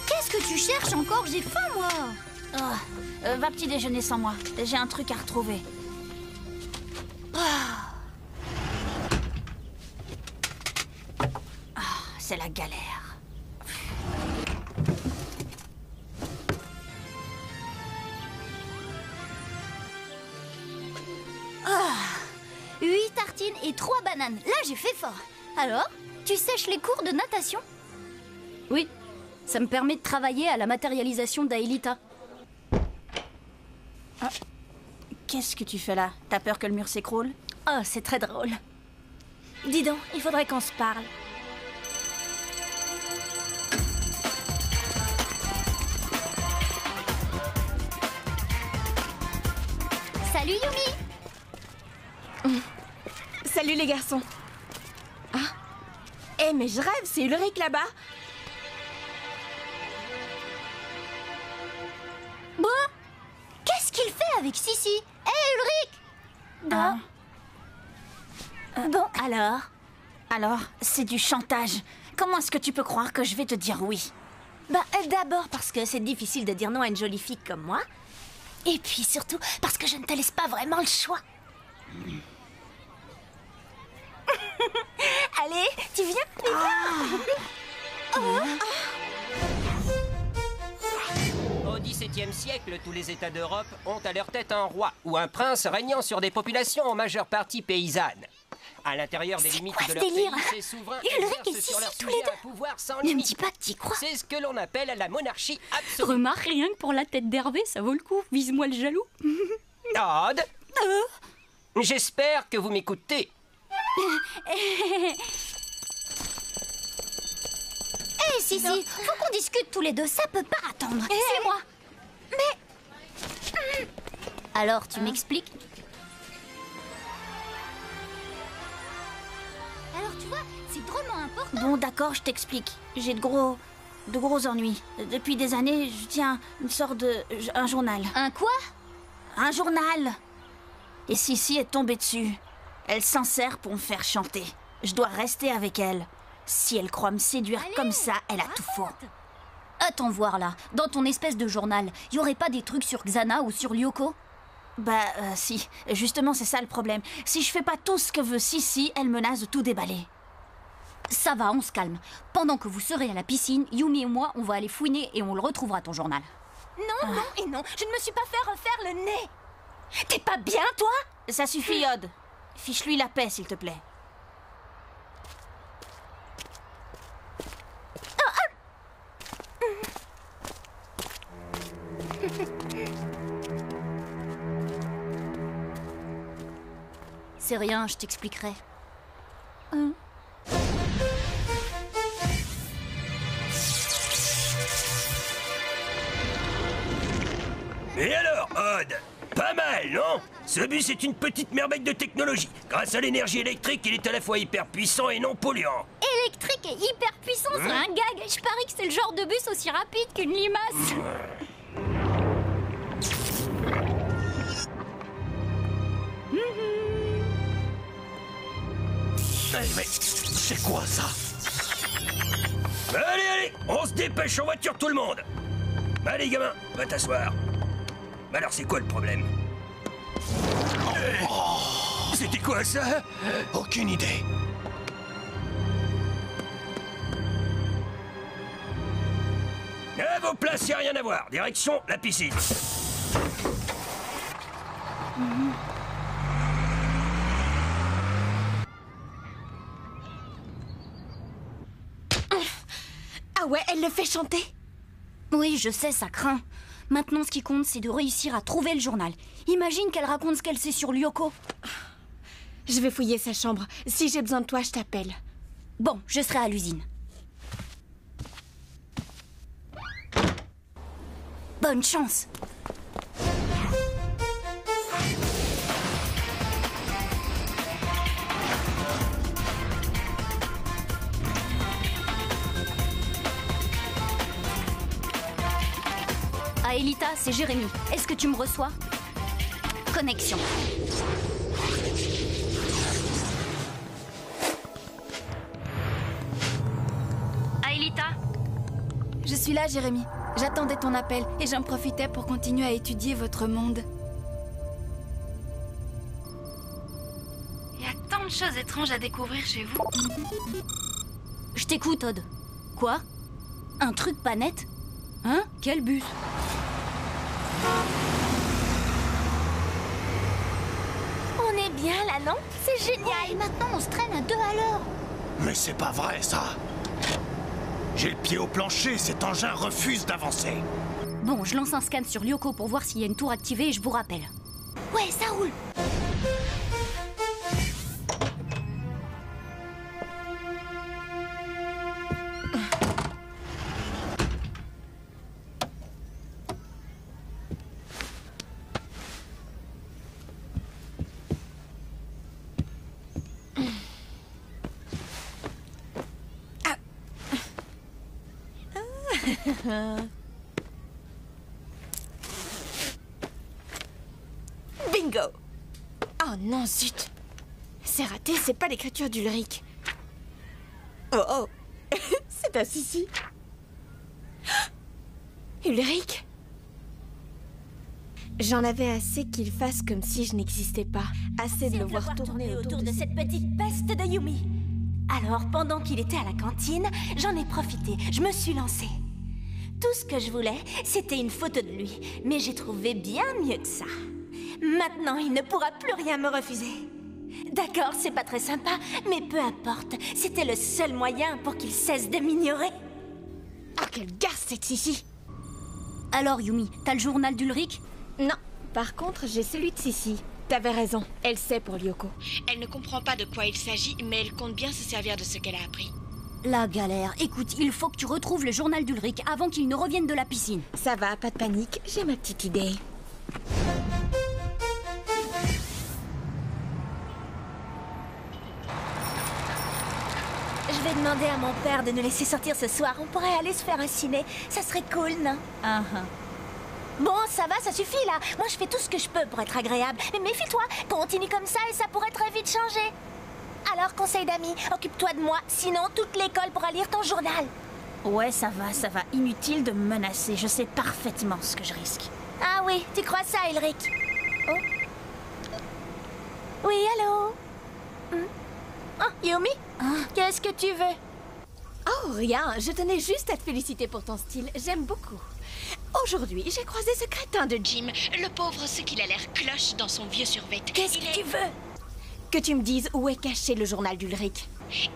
Qu'est-ce que tu cherches encore? J'ai faim, moi. Va petit déjeuner sans moi. J'ai un truc à retrouver. C'est la galère. 8 tartines et 3 bananes. Là, j'ai fait fort. Alors, tu sèches les cours de natation? Oui, ça me permet de travailler à la matérialisation d'Aelita. Qu'est-ce que tu fais là? T'as peur que le mur s'écroule? Oh, c'est très drôle. Dis donc, il faudrait qu'on se parle. Salut, Yumi. Salut les garçons. Ah. Eh mais je rêve, c'est Ulrich là-bas. Bon, qu'est-ce qu'il fait avec Sissi? Hé, Ulrich. Bon, alors, c'est du chantage. Comment est-ce que tu peux croire que je vais te dire oui? D'abord parce que c'est difficile de dire non à une jolie fille comme moi. Et puis surtout parce que je ne te laisse pas vraiment le choix. Allez, tu viens? Au XVIIe siècle, tous les États d'Europe ont à leur tête un roi ou un prince régnant sur des populations en majeure partie paysannes. À l'intérieur des limites de leur pays, ces souverains exercent sur leur sujet un pouvoir sans Ne me limite. dis pas que t'y crois. C'est ce que l'on appelle la monarchie absolue. Remarque, rien que pour la tête d'Hervé, ça vaut le coup. Vise-moi le jaloux. Todd, j'espère que vous m'écoutez. Hé, Sissi, faut qu'on discute tous les deux, ça peut pas attendre. C'est moi. Alors, tu m'expliques? Alors, tu vois, c'est drôlement important. Bon, d'accord, je t'explique. J'ai de gros ennuis. Depuis des années, je tiens une sorte un journal. Un quoi? Un journal. Et Sissi est tombée dessus. Elle s'en sert pour me faire chanter. Je dois rester avec elle. Si elle croit me séduire comme ça, elle a tout faux. Attends voir là. Dans ton espèce de journal, y aurait pas des trucs sur Xana ou sur Lyoko? Si. Justement, c'est ça le problème. Si je fais pas tout ce que veut Sissi, elle menace de tout déballer. Ça va, on se calme. Pendant que vous serez à la piscine, Yumi et moi, on va aller fouiner et on le retrouvera ton journal. Non, non et non, je ne me suis pas fait refaire le nez. T'es pas bien, toi? Ça suffit, Yod. Fiche-lui la paix, s'il te plaît. C'est rien, je t'expliquerai. Et alors, Odd? Pas mal, non? Ce bus est une petite merveille de technologie. Grâce à l'énergie électrique, il est à la fois hyper puissant et non polluant. Électrique et hyper puissant, c'est un gag. Je parie que c'est le genre de bus aussi rapide qu'une limace. Mais c'est quoi ça? Allez, allez, on se dépêche en voiture tout le monde. Allez, gamin, va t'asseoir. Alors, c'est quoi le problème? C'était quoi ça? Aucune idée. À vos places, y a rien à voir. Direction la piscine. Ah ouais, elle le fait chanter? Oui, je sais, ça craint. Maintenant, ce qui compte, c'est de réussir à trouver le journal. Imagine qu'elle raconte ce qu'elle sait sur Lyoko. Je vais fouiller sa chambre. Si j'ai besoin de toi, je t'appelle. Bon, je serai à l'usine. Bonne chance. Aelita, c'est Jérémy. Est-ce que tu me reçois? Connexion. Aelita? Je suis là, Jérémy. J'attendais ton appel et j'en profitais pour continuer à étudier votre monde. Il y a tant de choses étranges à découvrir chez vous. Je t'écoute, Odd. Quoi? Un truc pas net? Hein? Quel bus? On est bien là, non? C'est génial. Et maintenant, on se traîne à 2 à l'heure. Mais c'est pas vrai, ça. J'ai le pied au plancher, cet engin refuse d'avancer. Bon, je lance un scan sur Lyoko pour voir s'il y a une tour activée et je vous rappelle. Ouais, ça roule. Bingo! Oh non, zut! C'est raté, c'est pas l'écriture d'Ulrich. Oh oh! C'est un Sissi! Ulrich? J'en avais assez qu'il fasse comme si je n'existais pas. Assez de le voir tourner autour de cette petite peste de Yumi. Alors, pendant qu'il était à la cantine, j'en ai profité, je me suis lancée. Tout ce que je voulais, c'était une photo de lui. Mais j'ai trouvé bien mieux que ça. Maintenant, il ne pourra plus rien me refuser. D'accord, c'est pas très sympa, mais peu importe. C'était le seul moyen pour qu'il cesse de m'ignorer. Oh, quelle garce cette Sissi! Alors, Yumi, t'as le journal d'Ulrich? Non, par contre, j'ai celui de Sissi. T'avais raison, elle sait pour Lyoko. Elle ne comprend pas de quoi il s'agit, mais elle compte bien se servir de ce qu'elle a appris. La galère. Écoute, il faut que tu retrouves le journal d'Ulrich avant qu'il ne revienne de la piscine. Ça va, pas de panique, j'ai ma petite idée. Je vais demander à mon père de nous laisser sortir ce soir. On pourrait aller se faire un ciné. Ça serait cool, non? Bon, ça va, ça suffit là. Moi, je fais tout ce que je peux pour être agréable. Mais méfie-toi, continue comme ça et ça pourrait très vite changer. Alors, conseil d'amis, occupe-toi de moi. Sinon, toute l'école pourra lire ton journal. Ouais, ça va. Inutile de me menacer. Je sais parfaitement ce que je risque. Ah oui, tu crois ça, Ulrich? Oh. Oui, allô? Oh, Yumi? Qu'est-ce que tu veux? Oh, rien. Je tenais juste à te féliciter pour ton style. J'aime beaucoup. Aujourd'hui, j'ai croisé ce crétin de Jim. Le pauvre, ce qu'il a l'air cloche dans son vieux survêt. Qu'est-ce que tu veux? Que tu me dises où est caché le journal d'Ulrich.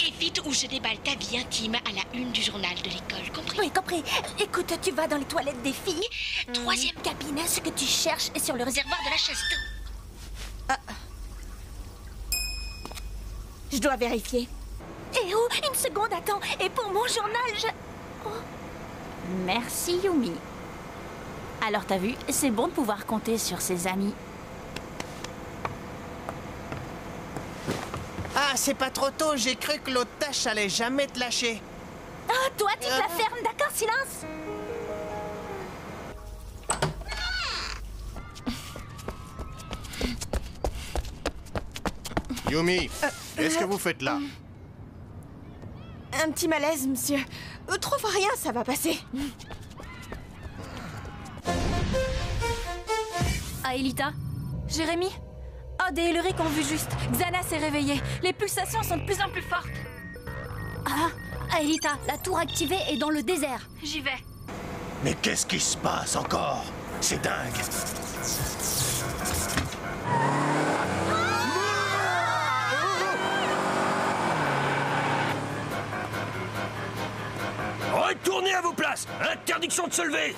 Évite ou je déballe ta vie intime à la une du journal de l'école, compris? Oui, compris. Écoute, tu vas dans les toilettes des filles. 3e cabinet, ce que tu cherches est sur le réservoir de la chasse d'eau. Je dois vérifier. Eh oh, une seconde, attends. Et pour mon journal, Merci, Yumi. Alors, t'as vu, c'est bon de pouvoir compter sur ses amis. Ah, c'est pas trop tôt, j'ai cru que l'autre tâche allait jamais te lâcher. Ah, toi, tu te la fermes, d'accord, silence. Yumi, qu'est-ce que vous faites là? Un petit malaise, monsieur. Trouve rien, ça va passer. Aelita? Jérémy? Odd et Ulrich ont vu juste. Xana s'est réveillée. Les pulsations sont de plus en plus fortes. Ah, Aelita, la tour activée est dans le désert. J'y vais. Mais qu'est-ce qui se passe encore? C'est dingue. Retourne place. Interdiction de se lever.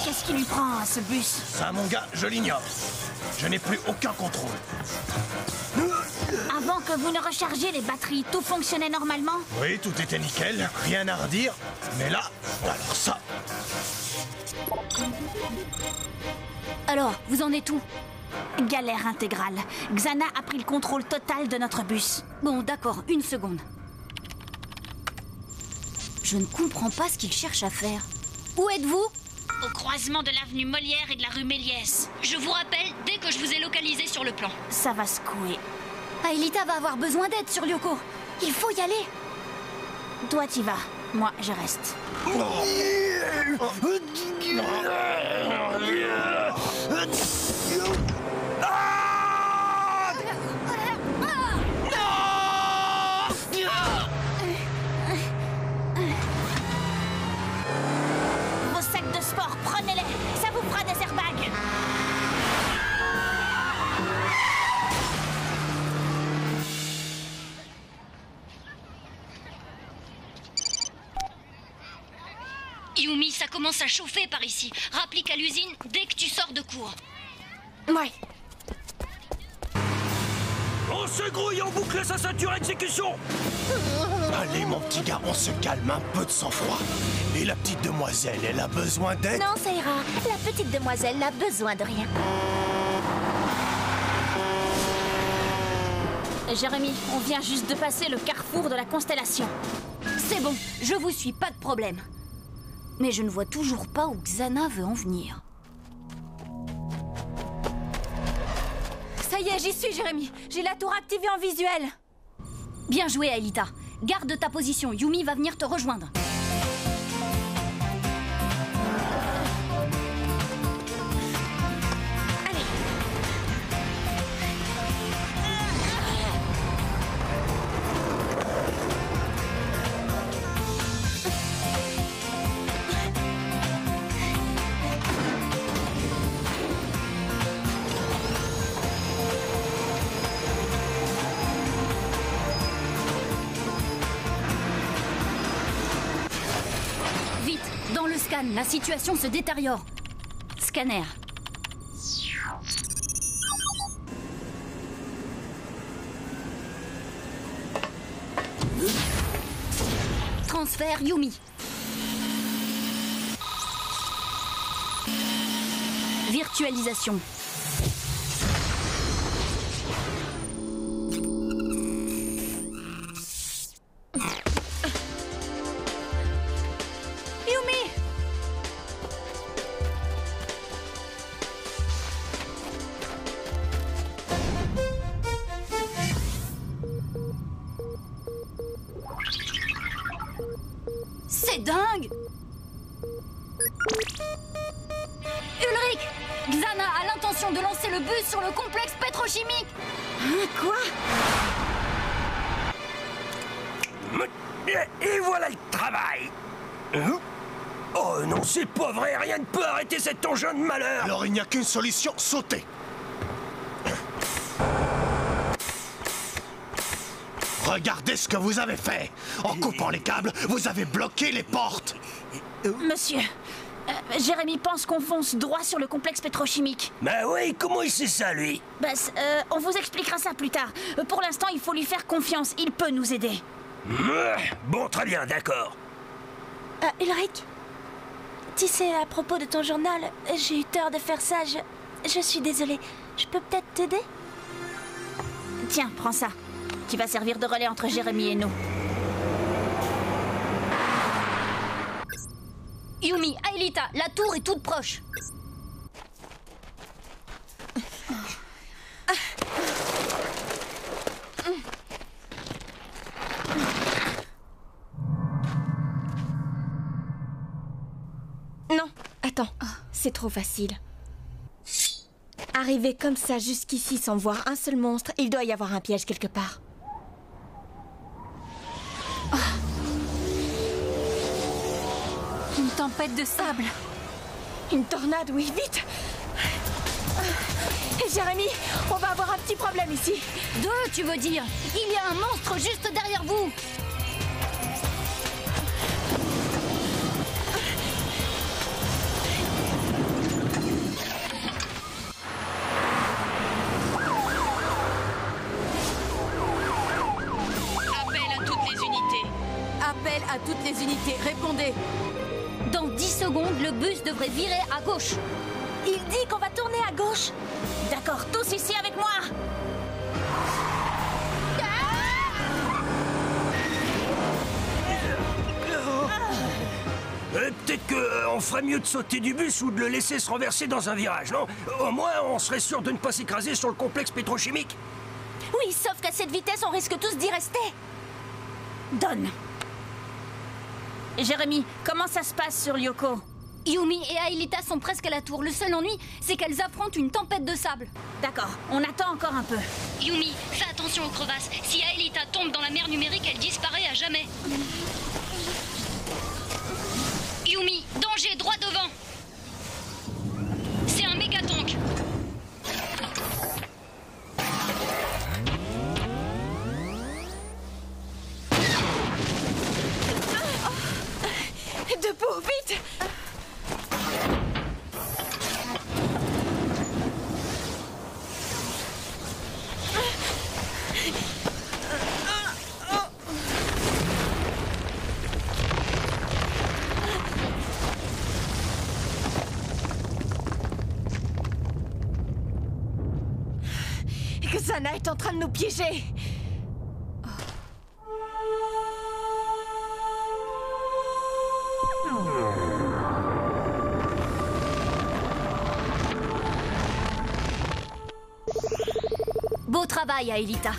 Qu'est-ce qui lui prend à ce bus? Ça, mon gars, je l'ignore. Je n'ai plus aucun contrôle. Avant que vous ne rechargiez les batteries, tout fonctionnait normalement? Oui, tout était nickel, rien à redire. Mais là, alors ça... Alors, vous en êtes où? Galère intégrale. Xana a pris le contrôle total de notre bus. Bon, d'accord, une seconde. Je ne comprends pas ce qu'il cherche à faire. Où êtes-vous? Au croisement de l'avenue Molière et de la rue Méliès. Je vous rappelle dès que je vous ai localisé sur le plan. Ça va secouer. Aelita va avoir besoin d'aide sur Lyoko. Il faut y aller. Toi, t'y vas. Moi, je reste. Vos sacs de sport, prenez-les. Ça vous fera des airbags. Yumi, ça commence à chauffer par ici. Rapplique à l'usine dès que tu sors de cours. Ouais. On se grouille, on boucle sa ceinture à exécution. Allez, mon petit gars, on se calme, un peu de sang-froid. Et la petite demoiselle, elle a besoin d'aide? Non, ça ira. La petite demoiselle n'a besoin de rien. Jérémy, on vient juste de passer le carrefour de la constellation. C'est bon, je vous suis, pas de problème. Mais je ne vois toujours pas où Xana veut en venir. Ça y est, j'y suis, Jérémy. J'ai la tour activée en visuel. Bien joué, Aelita. Garde ta position, Yumi va venir te rejoindre. Dans le scan, la situation se détériore. Scanner. Transfert Yumi. Virtualisation. C'est dingue! Ulrich! Xana a l'intention de lancer le bus sur le complexe pétrochimique! Hein, quoi? Et voilà le travail. Hein? Oh non, c'est pas vrai, rien ne peut arrêter cet engin de malheur. Alors il n'y a qu'une solution, sauter. Regardez ce que vous avez fait. En coupant les câbles, vous avez bloqué les portes. Monsieur, Jérémy pense qu'on fonce droit sur le complexe pétrochimique. Bah oui, comment il sait ça, lui? On vous expliquera ça plus tard. Pour l'instant, il faut lui faire confiance. Il peut nous aider. Bon, très bien, d'accord. Ulrich, tu sais, à propos de ton journal, j'ai eu tort de faire ça. Je suis désolée. Je peux peut-être t'aider? Tiens, prends ça. Qui va servir de relais entre Jérémy et nous. Yumi, Aelita, la tour est toute proche. Non, attends, c'est trop facile. Arriver comme ça jusqu'ici sans voir un seul monstre, il doit y avoir un piège quelque part. Une tempête de sable. Une tornade, oui, vite! Jérémy, on va avoir un petit problème ici. Deux, tu veux dire? Il y a un monstre juste derrière vous. À toutes les unités, répondez. Dans 10 secondes, le bus devrait virer à gauche. Il dit qu'on va tourner à gauche. D'accord, tous ici avec moi. Peut-être qu'on ferait mieux de sauter du bus ou de le laisser se renverser dans un virage, non? Au moins, on serait sûr de ne pas s'écraser sur le complexe pétrochimique. Oui, sauf qu'à cette vitesse, on risque tous d'y rester. Donne. Jérémy, comment ça se passe sur Lyoko? Yumi et Aelita sont presque à la tour. Le seul ennui, c'est qu'elles affrontent une tempête de sable. D'accord, on attend encore un peu. Yumi, fais attention aux crevasses. Si Aelita tombe dans la mer numérique, elle disparaît à jamais. Yumi, danger, droit devant. C'est un méga tank. Debout, vite! Xana est en train de nous piéger! Beau travail, Aelita.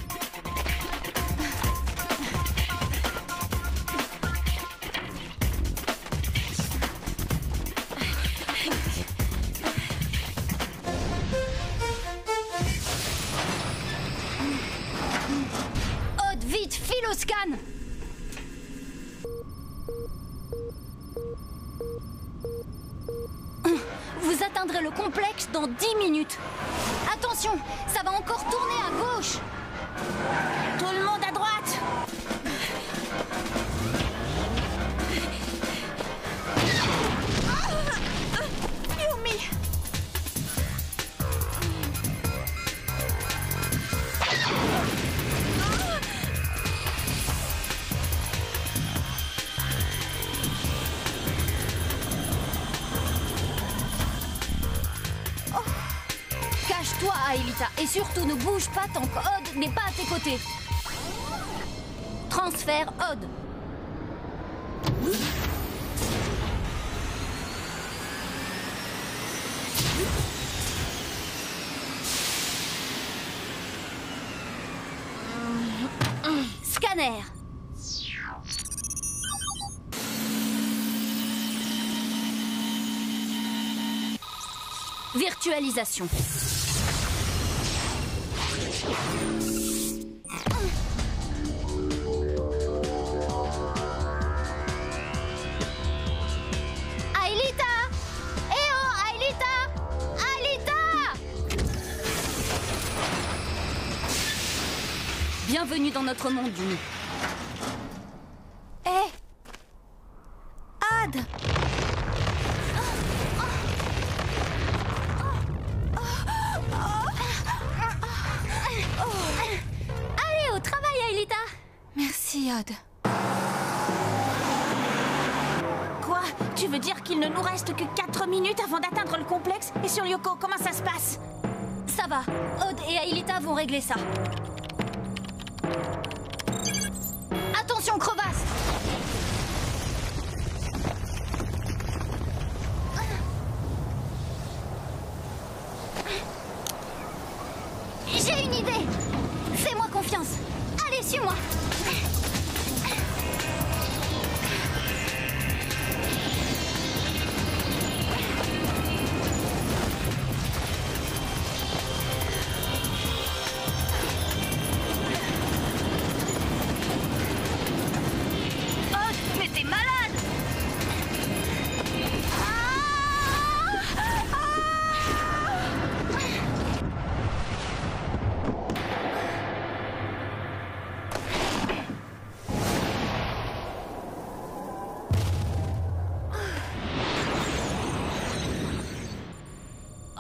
Odd, vite, file au scan. Vous atteindrez le complexe dans 10 minutes. Attention, ça va encore tourner à gauche. Tout le monde à droite. Yumi! Cache-toi, Aelita, et surtout ne bouge pas tant qu'Odd n'est pas à tes côtés. Transfert Odd. Scanner. Virtualisation. Aelita! Eh oh, Aelita! Aelita! Bienvenue dans notre monde, Yumi. Hé! Odd! Allez, au travail, Aelita! Merci, Odd. Quoi? Tu veux dire qu'il ne nous reste que 4 minutes avant d'atteindre le complexe? Et sur Lyoko, comment ça se passe? Ça va, Odd et Aelita vont régler ça. Attention, crevasse! J'ai une idée! Fais-moi confiance! Allez, suis-moi! Odd, mais t'es malade!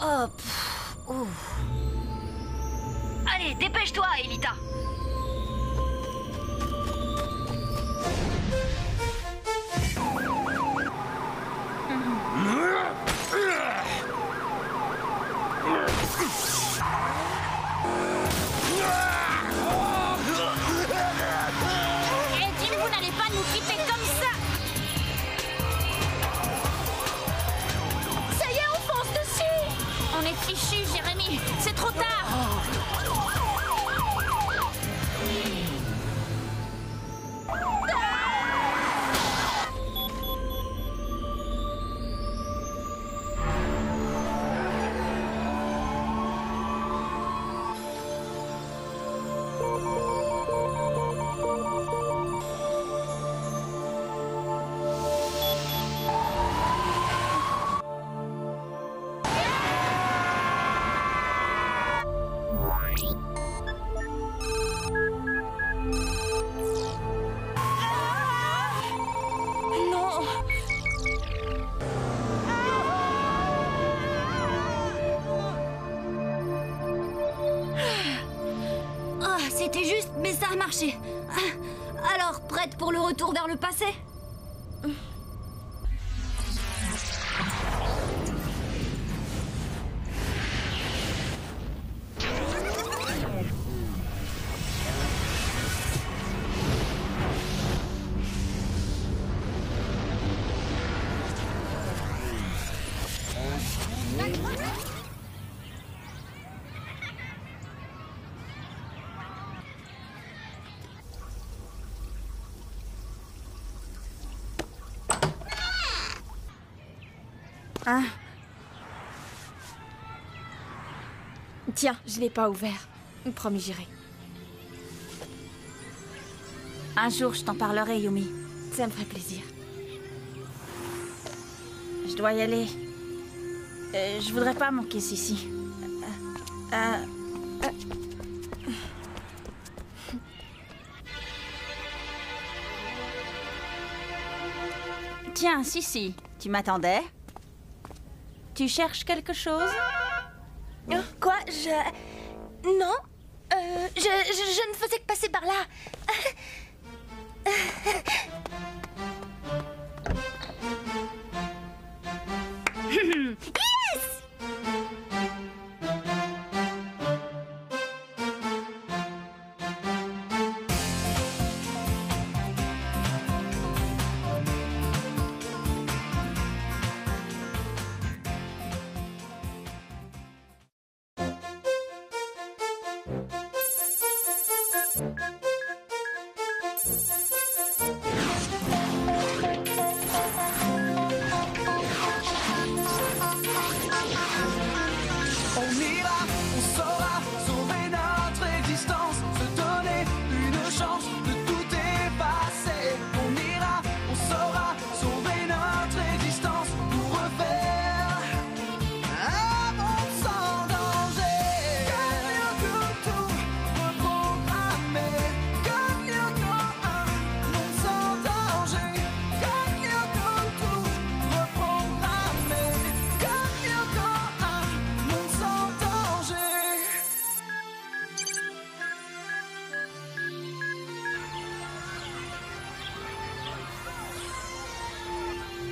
Oh, pff, ouf. Allez, dépêche-toi, Aelita! C'était juste, mais ça a marché. Alors, prête pour le retour vers le passé? Ah. Tiens, je l'ai pas ouvert. Promis, j'irai. Un jour, je t'en parlerai, Yumi. Ça me ferait plaisir. Je dois y aller. Je voudrais pas manquer Sissi. Tiens, Sissi, tu m'attendais? Tu cherches quelque chose? Quoi? Non. Je ne faisais que passer par là. Yes!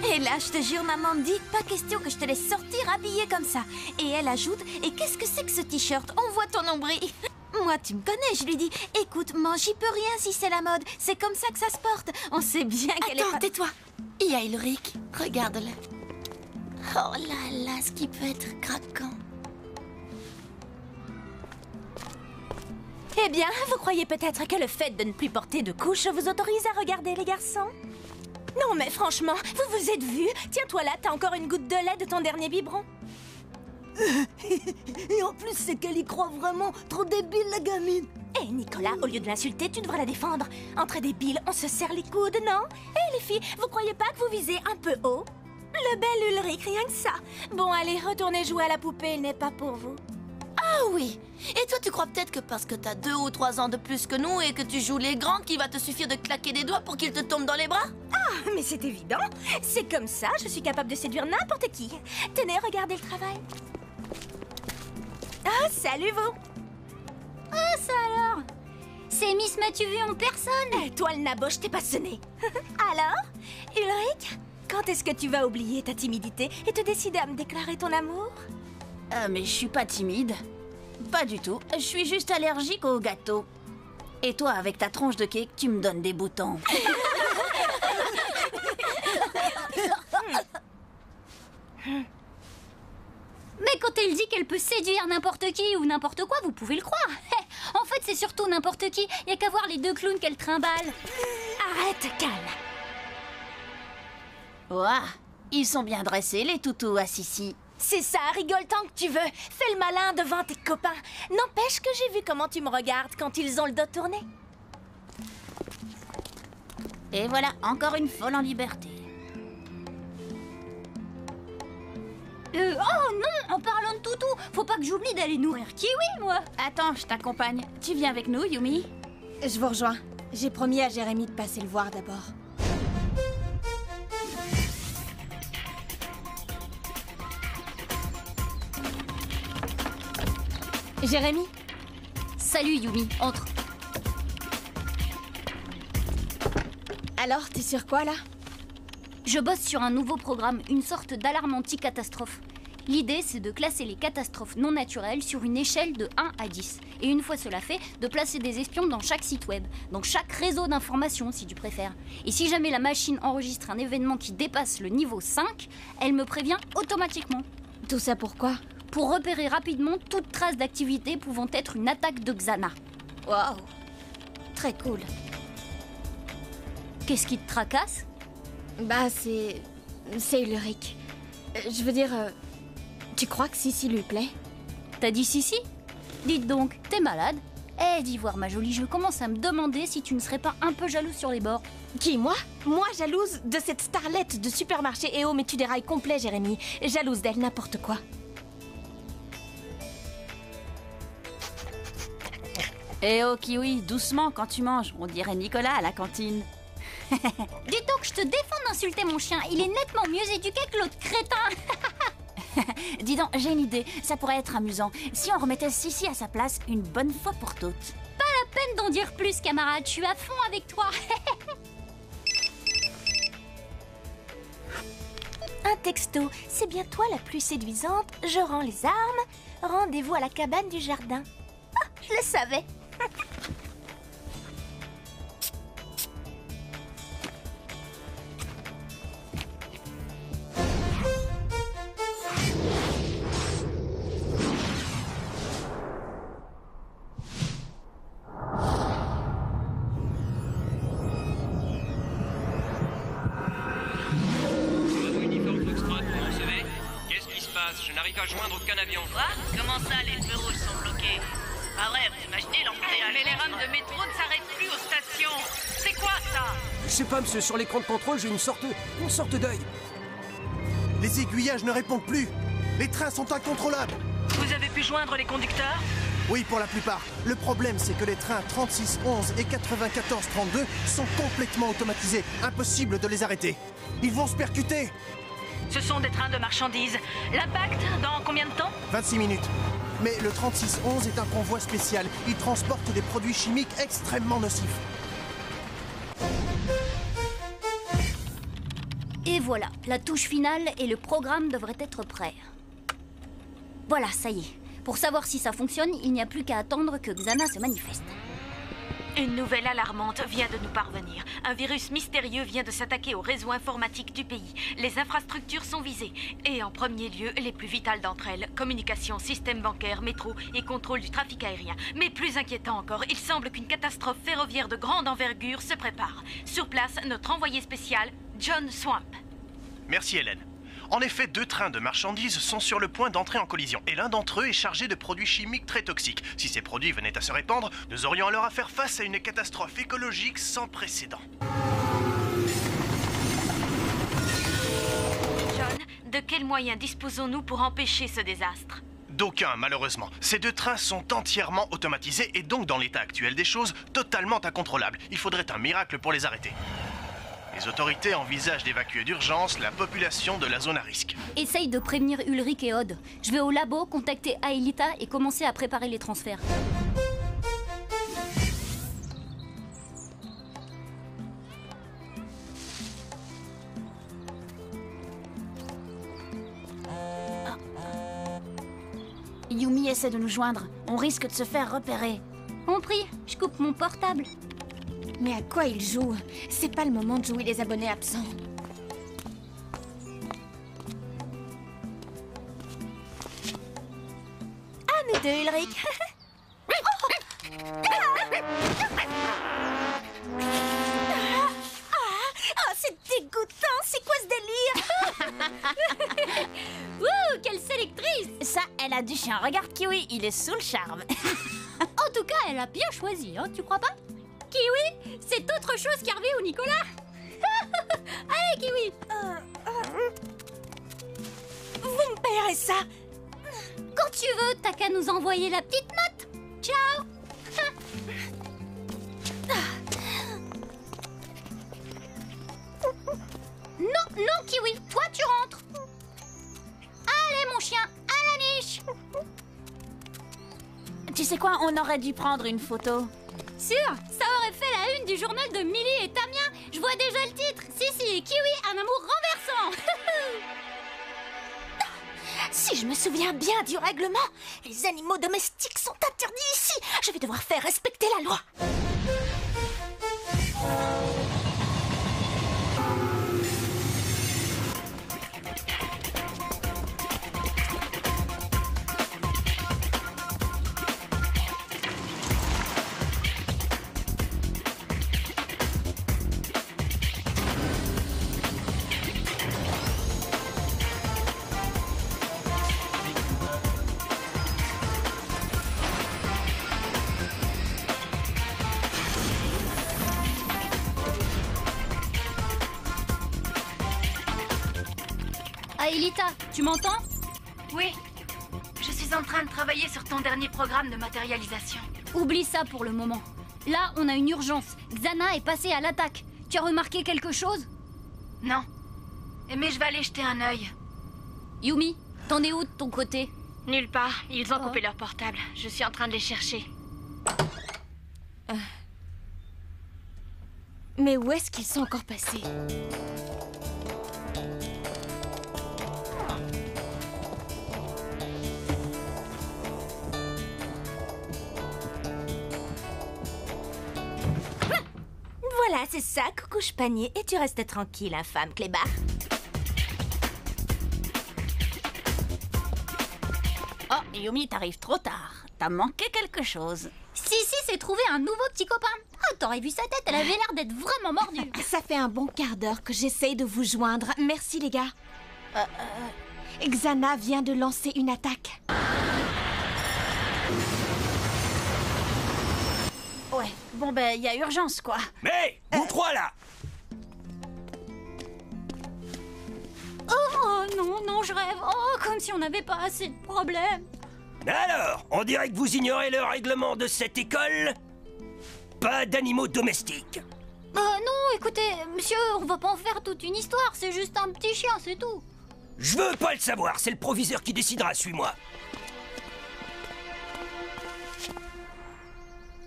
Et là, je te jure, maman me dit, pas question que je te laisse sortir habillée comme ça. Et elle ajoute, et qu'est-ce que c'est que ce t-shirt? On voit ton nombril. Moi, tu me connais, je lui dis, écoute, man, j'y peux rien si c'est la mode. C'est comme ça que ça se porte. On sait bien qu'elle est... Attends, tais-toi. Il y a Ulrich. Regarde-le. Oh là là, ce qui peut être craquant. Eh bien, vous croyez peut-être que le fait de ne plus porter de couche vous autorise à regarder les garçons? Non, mais franchement, vous vous êtes vus? Tiens-toi là, t'as encore une goutte de lait de ton dernier biberon. Et en plus, c'est qu'elle y croit vraiment. Trop débile, la gamine. Eh, Nicolas, au lieu de l'insulter, tu devrais la défendre. Entre débiles, on se serre les coudes, non? Eh, les filles, vous croyez pas que vous visez un peu haut? Le bel Ulrich, rien que ça. Bon, allez, retournez jouer à la poupée, il n'est pas pour vous. Ah oui. Et toi, tu crois peut-être que parce que t'as 2 ou 3 ans de plus que nous et que tu joues les grands, qu'il va te suffire de claquer des doigts pour qu'ils te tombent dans les bras? Ah, mais c'est évident. C'est comme ça, je suis capable de séduire n'importe qui. Tenez, regardez le travail. Ah, salut vous. Ah, ça alors? C'est Miss M'as-tu vu en personne? Toi, le nabo, je t'ai pas sonné. Alors, Ulrich, quand est-ce que tu vas oublier ta timidité et te décider à me déclarer ton amour? Mais je suis pas timide. Pas du tout. Je suis juste allergique aux gâteaux. Et toi, avec ta tronche de cake, tu me donnes des boutons. Mais quand elle dit qu'elle peut séduire n'importe qui ou n'importe quoi, vous pouvez le croire. En fait, c'est surtout n'importe qui. Il n'y a qu'à voir les 2 clowns qu'elle trimballe. Arrête, calme. Ouah, ils sont bien dressés, les toutous à Sissi. C'est ça, rigole tant que tu veux. Fais le malin devant tes copains. N'empêche que j'ai vu comment tu me regardes quand ils ont le dos tourné. Et voilà, encore une folle en liberté. Oh non, en parlant de toutou, faut pas que j'oublie d'aller nourrir Kiwi, moi. Attends, je t'accompagne. Tu viens avec nous, Yumi? Je vous rejoins. J'ai promis à Jérémy de passer le voir d'abord. Jérémy? Salut Yumi, entre. Alors, t'es sur quoi là? Je bosse sur un nouveau programme, une sorte d'alarme anti-catastrophe. L'idée, c'est de classer les catastrophes non naturelles sur une échelle de 1 à 10. Et une fois cela fait, de placer des espions dans chaque site web, dans chaque réseau d'information si tu préfères. Et si jamais la machine enregistre un événement qui dépasse le niveau 5, elle me prévient automatiquement. Tout ça pourquoi? Pour repérer rapidement toute trace d'activité pouvant être une attaque de Xana. Waouh! Très cool. Qu'est-ce qui te tracasse? Bah, c'est Ulrich. Je veux dire, tu crois que Sissi lui plaît? T'as dit Sissi? Dites donc, t'es malade? Dis voir ma jolie, je commence à me demander si tu ne serais pas un peu jalouse sur les bords. Qui, moi? Moi, jalouse de cette starlette de supermarché. Eh oh, mais tu dérailles complet, Jérémy. Jalouse d'elle, n'importe quoi. Eh oh, Kiwi, doucement quand tu manges. On dirait Nicolas à la cantine. Dis donc, je te défends d'insulter mon chien. Il est nettement mieux éduqué que l'autre crétin. Dis donc, j'ai une idée. Ça pourrait être amusant. Si on remettait Sissi à sa place une bonne fois pour toutes. Pas la peine d'en dire plus, camarade. Je suis à fond avec toi. Un texto. C'est bien toi la plus séduisante. Je rends les armes. Rendez-vous à la cabane du jardin. Ah, je le savais. Je n'arrive à joindre aucun avion. Quoi? Comment ça, les feux rouges sont bloqués? Ah ouais, vous imaginez l'embouteillage? Mais les rames de métro ne s'arrêtent plus aux stations. C'est quoi ça? Je sais pas, monsieur, sur l'écran de contrôle, j'ai une sorte d'œil. Les aiguillages ne répondent plus. Les trains sont incontrôlables. Vous avez pu joindre les conducteurs? Oui, pour la plupart. Le problème, c'est que les trains 3611 et 9432 sont complètement automatisés. Impossible de les arrêter. Ils vont se percuter. Ce sont des trains de marchandises. L'impact, dans combien de temps? 26 minutes. Mais le 3611 est un convoi spécial. Il transporte des produits chimiques extrêmement nocifs. Et voilà, la touche finale et le programme devraient être prêts. Voilà, ça y est. Pour savoir si ça fonctionne, il n'y a plus qu'à attendre que Xana se manifeste. Une nouvelle alarmante vient de nous parvenir. Un virus mystérieux vient de s'attaquer au réseau informatique du pays. Les infrastructures sont visées. Et en premier lieu, les plus vitales d'entre elles. Communication, système bancaire, métro et contrôle du trafic aérien. Mais plus inquiétant encore, il semble qu'une catastrophe ferroviaire de grande envergure se prépare. Sur place, notre envoyé spécial, John Swamp. Merci Hélène. En effet, 2 trains de marchandises sont sur le point d'entrer en collision, et l'un d'entre eux est chargé de produits chimiques très toxiques. Si ces produits venaient à se répandre, nous aurions alors à faire face à une catastrophe écologique sans précédent. John, de quels moyens disposons-nous pour empêcher ce désastre? D'aucun, malheureusement. Ces 2 trains sont entièrement automatisés et donc, dans l'état actuel des choses, totalement incontrôlables. Il faudrait un miracle pour les arrêter. Les autorités envisagent d'évacuer d'urgence la population de la zone à risque. Essaye de prévenir Ulrich et Odd. Je vais au labo, contacter Aelita et commencer à préparer les transferts. Yumi essaie de nous joindre. On risque de se faire repérer. On prie, je coupe mon portable. Mais à quoi il joue? C'est pas le moment de jouer les abonnés absents. À nous deux, Ulrich. C'est dégoûtant. C'est quoi ce délire? Wouh, quelle sélection! elle a du chien. Regarde Kiwi, il est sous le charme. En tout cas, elle a bien choisi, hein, tu crois pas? Kiwi, c'est autre chose qu'Hervé ou Nicolas. Allez, Kiwi. Vous me payerez ça? Quand tu veux, t'as qu'à nous envoyer la petite note. Ciao. Non, non, Kiwi, toi tu rentres. Allez, mon chien, à la niche. Tu sais quoi, on aurait dû prendre une photo. Sûr, ça aurait fait la une du journal de Millie et Tamia. Je vois déjà le titre. Sissi et Kiwi, un amour renversant. Si je me souviens bien du règlement, les animaux domestiques sont interdits ici. Je vais devoir faire respecter la loi. Aelita, tu m'entends? Oui. Je suis en train de travailler sur ton dernier programme de matérialisation. Oublie ça pour le moment. Là, on a une urgence. Xana est passée à l'attaque. Tu as remarqué quelque chose? Non. Mais je vais aller jeter un œil. Yumi, t'en es où de ton côté? Nulle part. Ils ont coupé leur portable. Je suis en train de les chercher. Mais où est-ce qu'ils sont encore passés? Voilà, c'est ça, coucouche panier. Et tu restes tranquille, infâme clébard. Oh, Yumi, t'arrives trop tard. T'as manqué quelque chose. Sissi s'est trouvé un nouveau petit copain. Ah, t'aurais vu sa tête, elle avait l'air d'être vraiment mordue. Ça fait un bon quart d'heure que j'essaye de vous joindre. Merci, les gars. Xana vient de lancer une attaque. Ouais, bon ben, il y a urgence, quoi. Mais, vous trois là! Oh non, non, je rêve. Oh, comme si on n'avait pas assez de problèmes. Alors, on dirait que vous ignorez le règlement de cette école? Pas d'animaux domestiques. Non, écoutez, monsieur, on va pas en faire toute une histoire, c'est juste un petit chien, c'est tout. Je veux pas le savoir, c'est le proviseur qui décidera, suis-moi.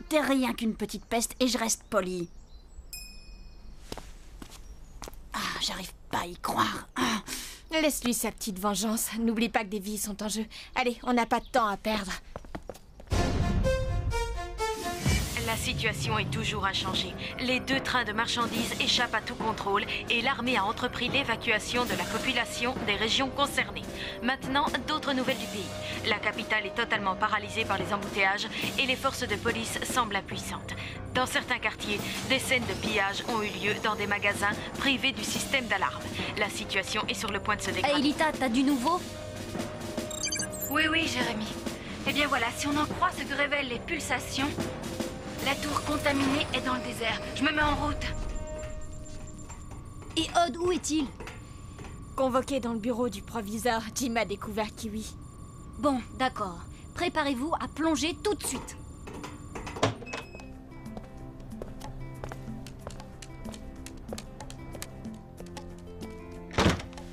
T'es rien qu'une petite peste et je reste poli. Ah, j'arrive pas à y croire. Ah. Laisse-lui sa petite vengeance. N'oublie pas que des vies sont en jeu. Allez, on n'a pas de temps à perdre. La situation est toujours inchangée. Les 2 trains de marchandises échappent à tout contrôle et l'armée a entrepris l'évacuation de la population des régions concernées. Maintenant, d'autres nouvelles du pays. La capitale est totalement paralysée par les embouteillages et les forces de police semblent impuissantes. Dans certains quartiers, des scènes de pillage ont eu lieu dans des magasins privés du système d'alarme. La situation est sur le point de se dégrader. Aelita, t'as du nouveau? Oui, Jérémy. Eh bien voilà, si on en croit ce que révèlent les pulsations, la tour contaminée est dans le désert. Je me mets en route. Et Odd, où est-il? Convoqué dans le bureau du proviseur, Jim a découvert Kiwi. Bon, d'accord. Préparez-vous à plonger tout de suite.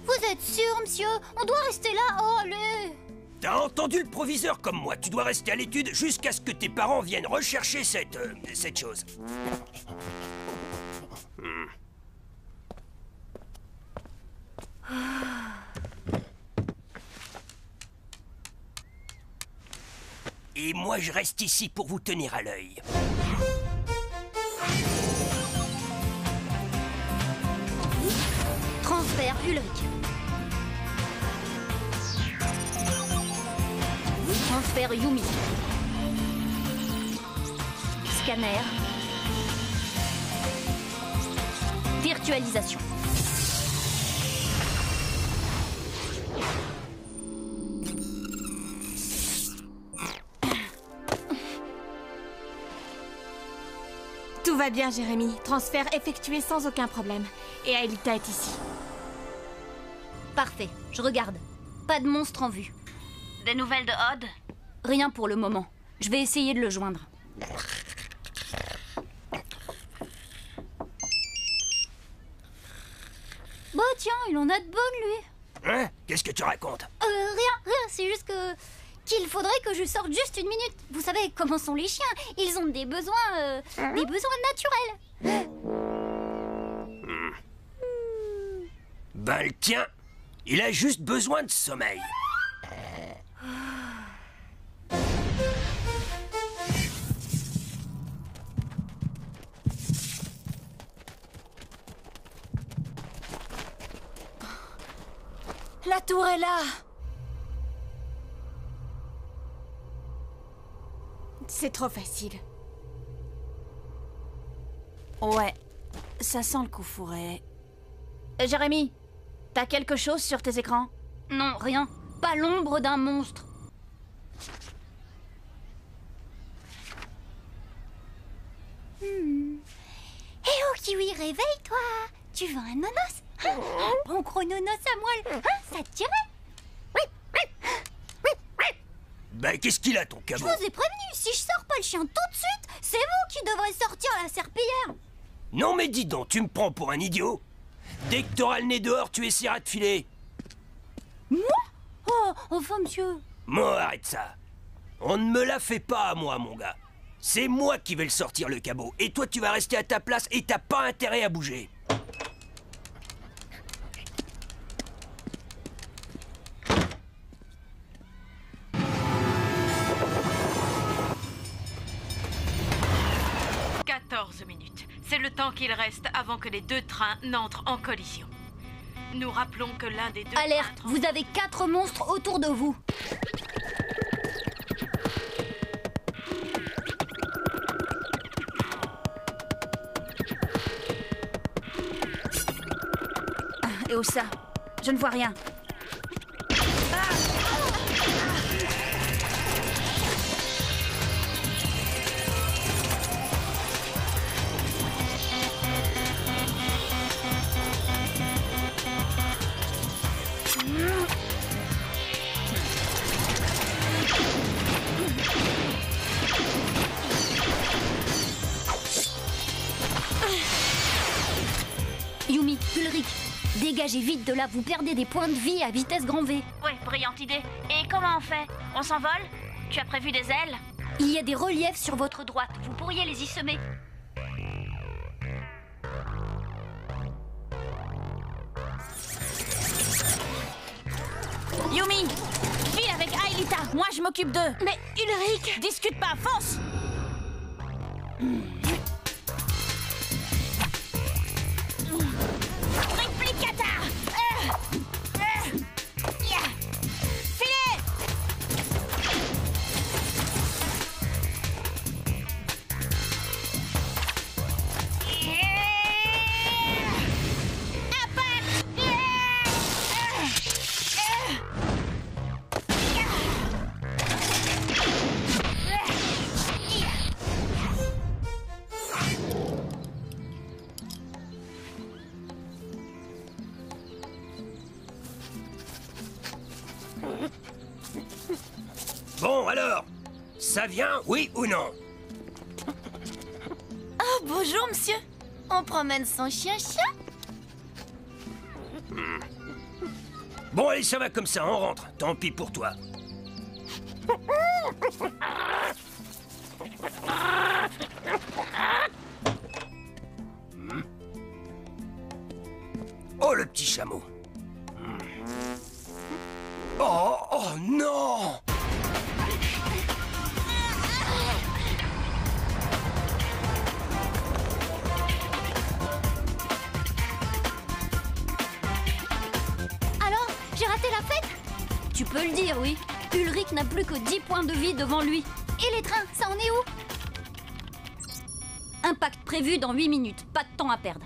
Vous êtes sûr, monsieur? On doit rester là? Oh, allez! T'as entendu le proviseur comme moi. Tu dois rester à l'étude jusqu'à ce que tes parents viennent rechercher cette chose. Et moi, je reste ici pour vous tenir à l'œil. Transfert Ulrich. Transfert Yumi. Scanner. Virtualisation. Tout va bien, Jérémy. Transfert effectué sans aucun problème. Et Aelita est ici. Parfait, je regarde. Pas de monstre en vue. Des nouvelles de Odd? Rien pour le moment. Je vais essayer de le joindre. Bah tiens, il en a de bonnes, lui. Hein? Qu'est-ce que tu racontes? Rien, c'est juste qu'il faudrait que je sorte juste une minute. Vous savez comment sont les chiens, ils ont des besoins naturels. Ben le tien, il a juste besoin de sommeil. La tour est là. C'est trop facile. Ouais, ça sent le coup fourré. Jérémy, t'as quelque chose sur tes écrans? Non, rien. Pas l'ombre d'un monstre. Eh oh, Kiwi, réveille-toi. Tu veux un nonos? Un bon gros nonos à moelle. Ça te dirait? Ben qu'est-ce qu'il a ton Je cabot? vous ai prévenu, si je sors pas le chien tout de suite, c'est vous qui devrez sortir la serpillière. Non mais dis donc, tu me prends pour un idiot? Dès que t'auras le nez dehors, tu essaieras de filer. Moi? Oh, enfin monsieur. Moi, arrête ça. On ne me la fait pas à moi, mon gars. C'est moi qui vais le sortir, le cabot. Et toi, tu vas rester à ta place et t'as pas intérêt à bouger. C'est le temps qu'il reste avant que les deux trains n'entrent en collision. Nous rappelons que l'un des deux... Alerte, vous avez 4 monstres autour de vous. Et où ça? Je ne vois rien. Yumi, Ulrich, dégagez vite de là, vous perdez des points de vie à vitesse grand V. Ouais, brillante idée. Et comment on fait? On s'envole? Tu as prévu des ailes? Il y a des reliefs sur votre droite, vous pourriez les y semer. Yumi, file avec Aelita, moi je m'occupe d'eux. Mais Ulrich, discute pas, fonce. Triplicata. Filez. Bon, alors, ça vient, oui ou non? Oh, bonjour, monsieur. On promène son chien-chien? Bon, allez, ça va comme ça, on rentre. Tant pis pour toi. Oh, le petit chameau. Oh, oh non! Alors, j'ai raté la fête? Tu peux le dire, oui. Ulrich n'a plus que 10 points de vie devant lui. Et les trains, ça en est où? Impact prévu dans 8 minutes, pas de temps à perdre.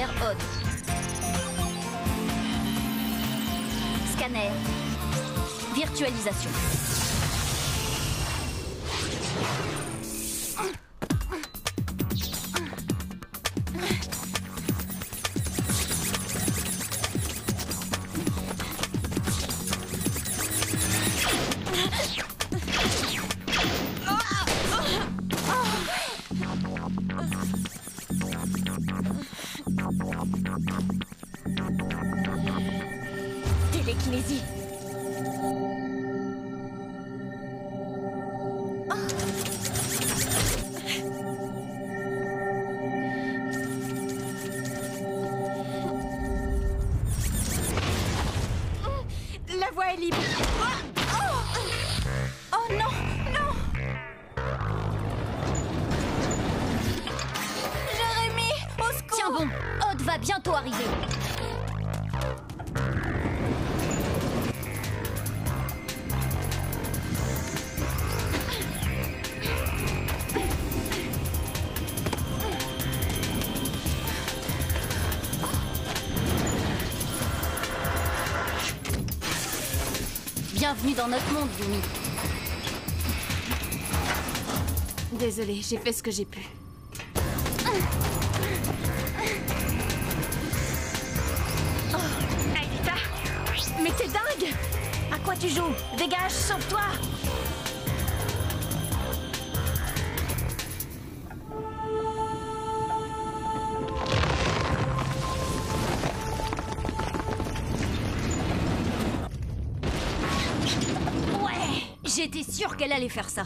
laser Odd. Scanner. Virtualisation. Télékinésie. La voie est libre. Oh non, non. Jérémy, au secours. Tiens bon, Odd va bientôt arriver. Bienvenue dans notre monde, Yumi. Désolée, j'ai fait ce que j'ai pu. Aelita, mais t'es dingue! À quoi tu joues? Dégage, sauve-toi! J'étais sûre qu'elle allait faire ça.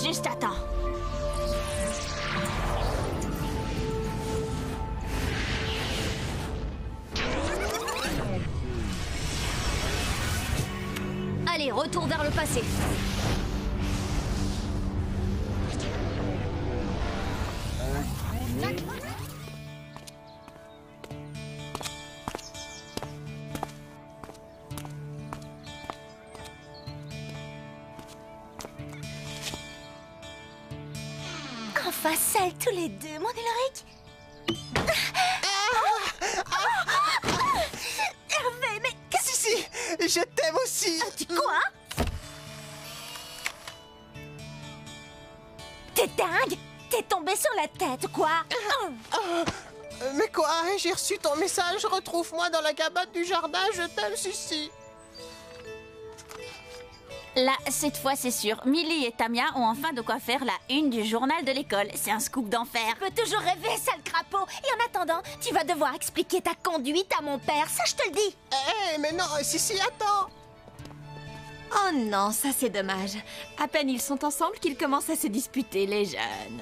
Juste à temps. Allez, retour vers le passé. Enfin seuls tous les deux, mon Ulrich. Hervé, mais... Si, je t'aime aussi. Quoi? T'es dingue? T'es tombé sur la tête, quoi? Mais quoi? J'ai reçu ton message. Retrouve-moi dans la cabane du jardin. Je t'aime, Sucy. Là, cette fois, c'est sûr. Millie et Tamia ont enfin de quoi faire la une du journal de l'école. C'est un scoop d'enfer. Tu peux toujours rêver, sale crapaud. Et en attendant, tu vas devoir expliquer ta conduite à mon père. Ça, je te le dis. Eh, mais non, si, attends. Oh non, ça c'est dommage. À peine ils sont ensemble qu'ils commencent à se disputer, les jeunes.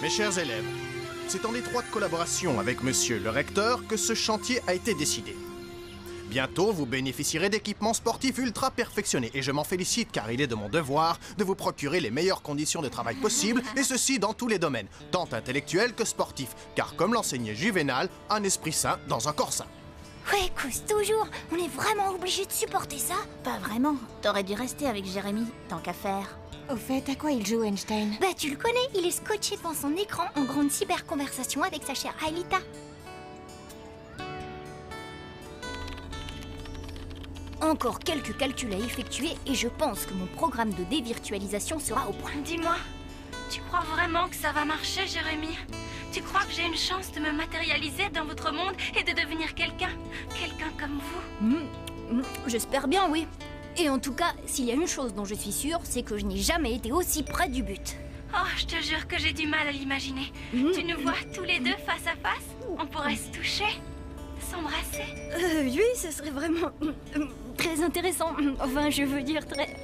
Mes chers élèves, c'est en étroite collaboration avec monsieur le recteur que ce chantier a été décidé. Bientôt, vous bénéficierez d'équipements sportifs ultra perfectionnés et je m'en félicite car il est de mon devoir de vous procurer les meilleures conditions de travail possibles et ceci dans tous les domaines, tant intellectuels que sportifs, car comme l'enseignait Juvénal, un esprit sain dans un corps sain. Ouais, cause toujours. On est vraiment obligé de supporter ça? Pas vraiment. T'aurais dû rester avec Jérémy, tant qu'à faire. Au fait, à quoi il joue, Einstein? Bah, tu le connais, il est scotché devant son écran en grande cyberconversation avec sa chère Aelita. Encore quelques calculs à effectuer et je pense que mon programme de dévirtualisation sera au point. Dis-moi, tu crois vraiment que ça va marcher, Jérémy? Tu crois que j'ai une chance de me matérialiser dans votre monde et de devenir quelqu'un? Quelqu'un comme vous? J'espère bien, oui. Et en tout cas, s'il y a une chose dont je suis sûre, c'est que je n'ai jamais été aussi près du but. Oh, je te jure que j'ai du mal à l'imaginer. Tu nous vois tous les deux face à face? On pourrait se toucher? S'embrasser? Oui, ce serait vraiment très intéressant. Enfin, je veux dire très...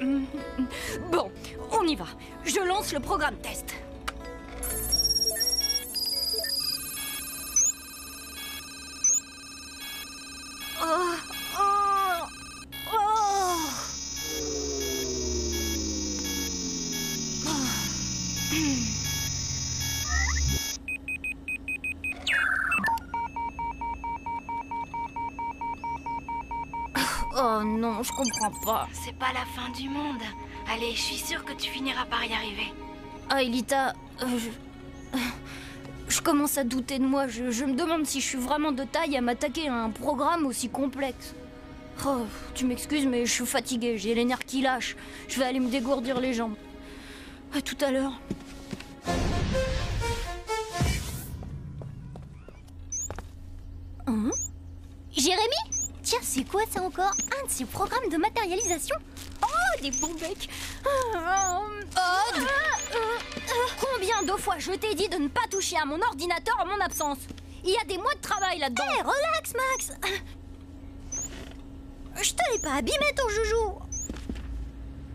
Bon, on y va. Je lance le programme test. Oh non, je comprends pas. C'est pas la fin du monde. Allez, je suis sûre que tu finiras par y arriver. Aelita, je commence à douter de moi. Je me demande si je suis vraiment de taille à m'attaquer à un programme aussi complexe. Oh, tu m'excuses, mais je suis fatiguée. J'ai les nerfs qui lâchent. Je vais aller me dégourdir les jambes. À tout à l'heure. Hein? Jérémy? Tiens, c'est quoi ça encore? Un de ces programmes de matérialisation? Oh, des bons becs! Combien de fois je t'ai dit de ne pas toucher à mon ordinateur en mon absence? Il y a des mois de travail là-dedans. Hé, relax, Max! Je te l'ai pas abîmé, ton joujou!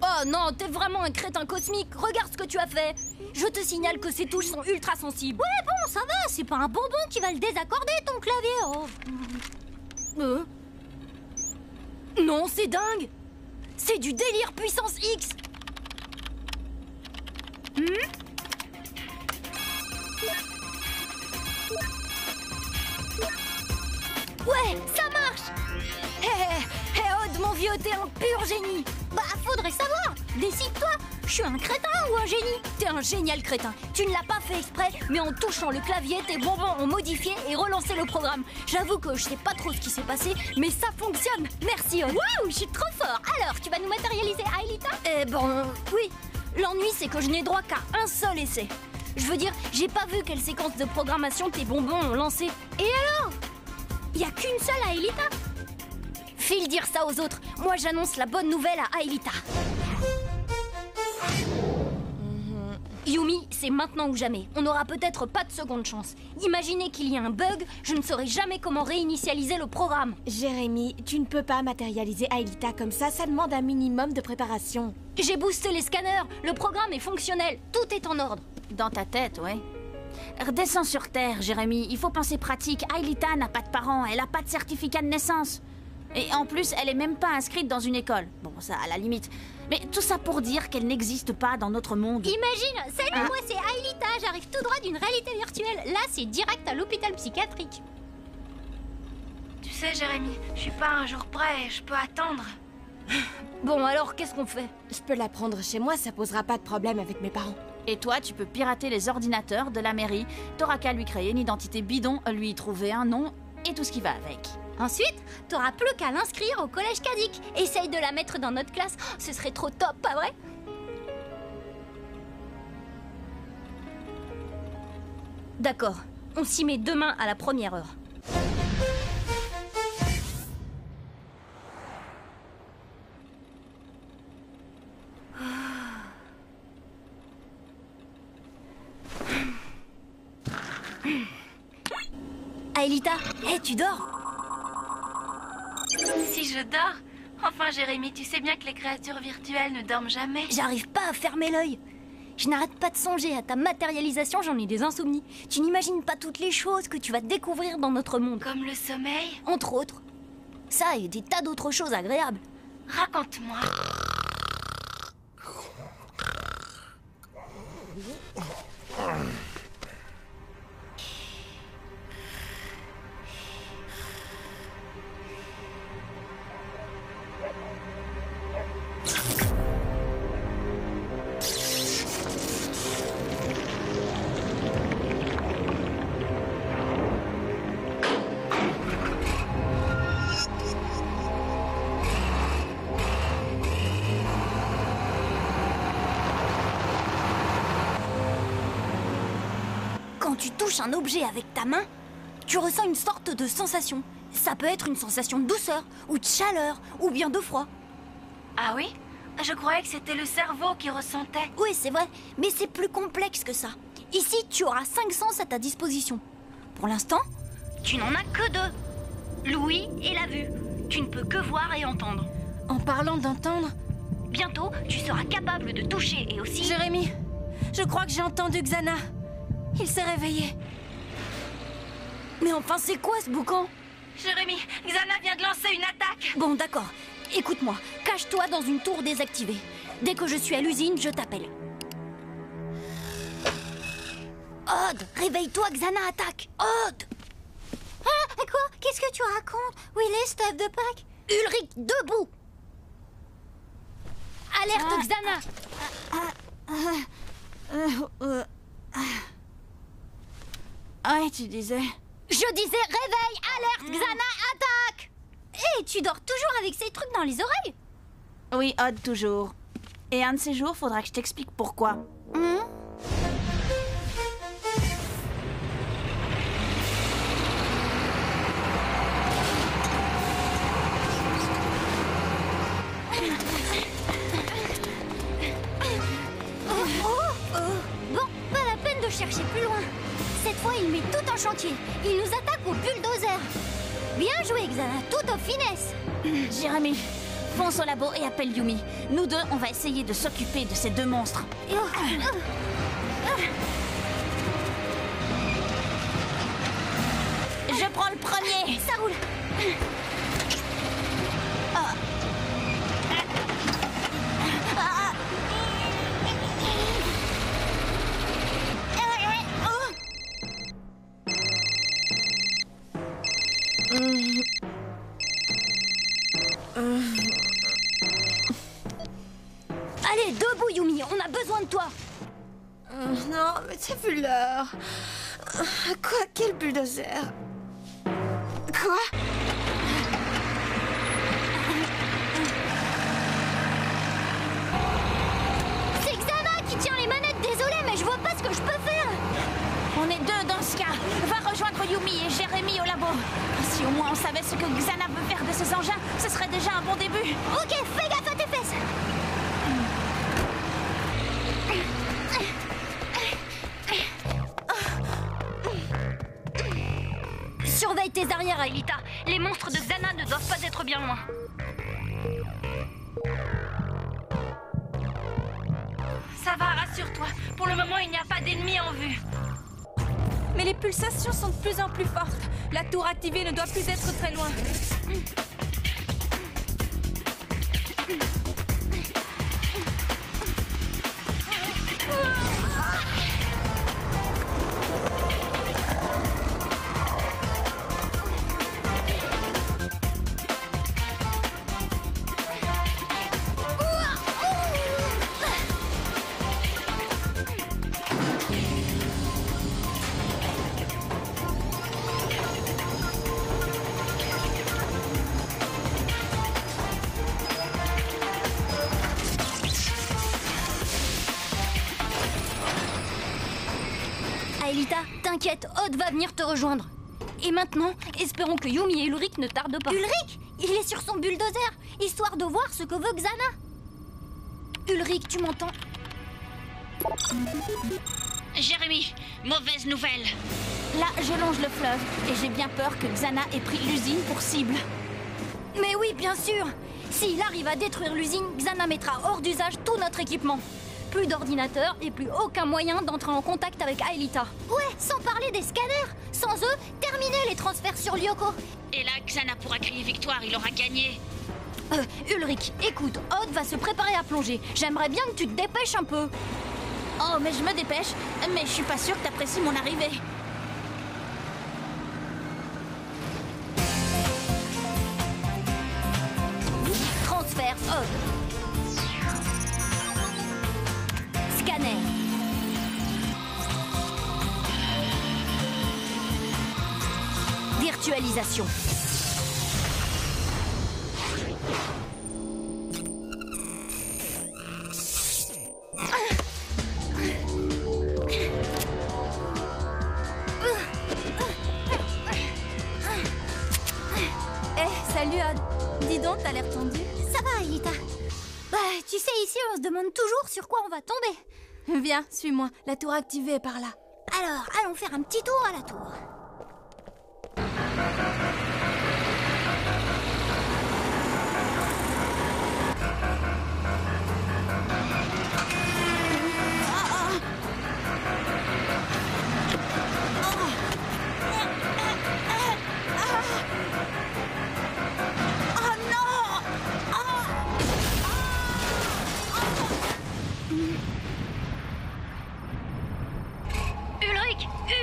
Oh non, t'es vraiment un crétin cosmique. Regarde ce que tu as fait. Je te signale que ces touches sont ultra sensibles. Ouais, bon, ça va. C'est pas un bonbon qui va le désaccorder, ton clavier. Oh. Non, c'est dingue. C'est du délire puissance X. Ouais, ça marche. Hé, Odd, mon vieux, t'es un pur génie. Bah, faudrait savoir. Décide-toi. Je suis un crétin ou un génie? T'es un génial crétin. Tu ne l'as pas fait exprès, mais en touchant le clavier, tes bonbons ont modifié et relancé le programme. J'avoue que je sais pas trop ce qui s'est passé, mais ça fonctionne. Merci, Odd. Waouh, je suis trop fort. Alors, tu vas nous matérialiser Aelita? Eh bon, oui. L'ennui, c'est que je n'ai droit qu'à un seul essai. Je veux dire, j'ai pas vu quelle séquence de programmation tes bonbons ont lancé. Et alors? Y a qu'une seule Aelita? File dire ça aux autres. Moi, j'annonce la bonne nouvelle à Aelita. Yumi, c'est maintenant ou jamais. On n'aura peut-être pas de seconde chance. Imaginez qu'il y a un bug, je ne saurais jamais comment réinitialiser le programme. Jérémy, tu ne peux pas matérialiser Aelita comme ça demande un minimum de préparation. J'ai boosté les scanners, le programme est fonctionnel, tout est en ordre. Dans ta tête, ouais. Redescends sur Terre, Jérémy, il faut penser pratique. Aelita n'a pas de parents, elle a pas de certificat de naissance. Et en plus, elle est même pas inscrite dans une école. Bon, ça, à la limite. Mais tout ça pour dire qu'elle n'existe pas dans notre monde. Imagine, salut, moi c'est Aelita, j'arrive tout droit d'une réalité virtuelle. Là, c'est direct à l'hôpital psychiatrique. Tu sais, Jérémy, je suis pas un jour près, je peux attendre. Bon, alors, qu'est-ce qu'on fait? Je peux la prendre chez moi, ça posera pas de problème avec mes parents. Et toi, tu peux pirater les ordinateurs de la mairie. T'auras qu'à lui créer une identité bidon, lui trouver un nom et tout ce qui va avec. Ensuite, t'auras plus qu'à l'inscrire au collège Kadik. Essaye de la mettre dans notre classe. Oh, ce serait trop top, pas vrai? D'accord, on s'y met demain à la première heure. Aelita, hé, tu dors? Si je dors? Enfin, Jérémy, tu sais bien que les créatures virtuelles ne dorment jamais. J'arrive pas à fermer l'œil. Je n'arrête pas de songer à ta matérialisation, j'en ai des insomnies. Tu n'imagines pas toutes les choses que tu vas découvrir dans notre monde. Comme le sommeil? Entre autres. Ça et des tas d'autres choses agréables. Raconte-moi. Quand tu touches un objet avec ta main, tu ressens une sorte de sensation. Ça peut être une sensation de douceur, ou de chaleur, ou bien de froid. Ah oui? Je croyais que c'était le cerveau qui ressentait. Oui, c'est vrai, mais c'est plus complexe que ça. Ici, tu auras 5 sens à ta disposition. Pour l'instant, tu n'en as que 2. L'ouïe et la vue. Tu ne peux que voir et entendre. En parlant d'entendre... Bientôt, tu seras capable de toucher et aussi... Jérémy, je crois que j'ai entendu Xana. Il s'est réveillé. Mais enfin, c'est quoi ce boucan? Jérémy, Xana vient de lancer une attaque. Bon, d'accord. Écoute-moi, cache-toi dans une tour désactivée. Dès que je suis à l'usine, je t'appelle. Odd, réveille-toi, Xana attaque. Odd! Ah, quoi? Qu'est-ce que tu racontes? Où il est, Steph de Pâques? Ulrich, debout! Alerte, Xana! Ouais, tu disais... Je disais réveil, alerte, Xana, attaque! Hé, tu dors toujours avec ces trucs dans les oreilles? Oui, Odd, toujours. Et un de ces jours, faudra que je t'explique pourquoi. Bon, pas la peine de chercher plus loin. Cette fois, il met tout en chantier. Il nous attaque au bulldozer. Bien joué, Xana, tout en finesse. Jérémy, fonce au labo et appelle Yumi. Nous deux, on va essayer de s'occuper de ces 2 monstres. Je prends le premier. Ça roule. Allez, debout, Yumi, on a besoin de toi. Non, mais t'as vu l'heure. Quoi? Quel bulldozer? Quoi? C'est Xana qui tient les manettes, désolé, mais je vois pas ce que je peux faire. On est 2 dans ce cas. Va rejoindre Yumi et Jérémy au labo. Si au moins on savait ce que Xana veut faire de ces engins, ce serait déjà un bon début. Ok, fais gaffe à tes fesses. Surveille tes arrières, Aelita. Les monstres de Xana ne doivent pas être bien loin. Ça va, rassure-toi. Pour le moment, il n'y a pas d'ennemis en vue. Mais les pulsations sont de plus en plus fortes. La tour activée ne doit plus être très loin. Aelita, t'inquiète, Odd va venir te rejoindre. Et maintenant, espérons que Yumi et Ulrich ne tardent pas. Ulrich? Il est sur son bulldozer, histoire de voir ce que veut Xana. Ulrich, tu m'entends? Jérémy, mauvaise nouvelle. Là, je longe le fleuve et j'ai bien peur que Xana ait pris l'usine pour cible. Mais oui, bien sûr. S'il arrive à détruire l'usine, Xana mettra hors d'usage tout notre équipement. plus d'ordinateur et plus aucun moyen d'entrer en contact avec Aelita. Ouais, sans parler des scanners. Sans eux, terminez les transferts sur Lyoko. Et là, Xana pourra crier victoire, il aura gagné. Ulrich, écoute, Odd va se préparer à plonger. J'aimerais bien que tu te dépêches un peu. Oh, mais je me dépêche. Mais je suis pas sûre que t'apprécies mon arrivée. Transfert Odd. Scanner. Virtualisation. Salut Odd. Dis donc, t'as l'air tendu. Ça va, Aelita? Bah, tu sais, ici, on se demande toujours sur quoi on va tomber. Viens, suis-moi. La tour activée est par là. Alors, allons faire un petit tour à la tour.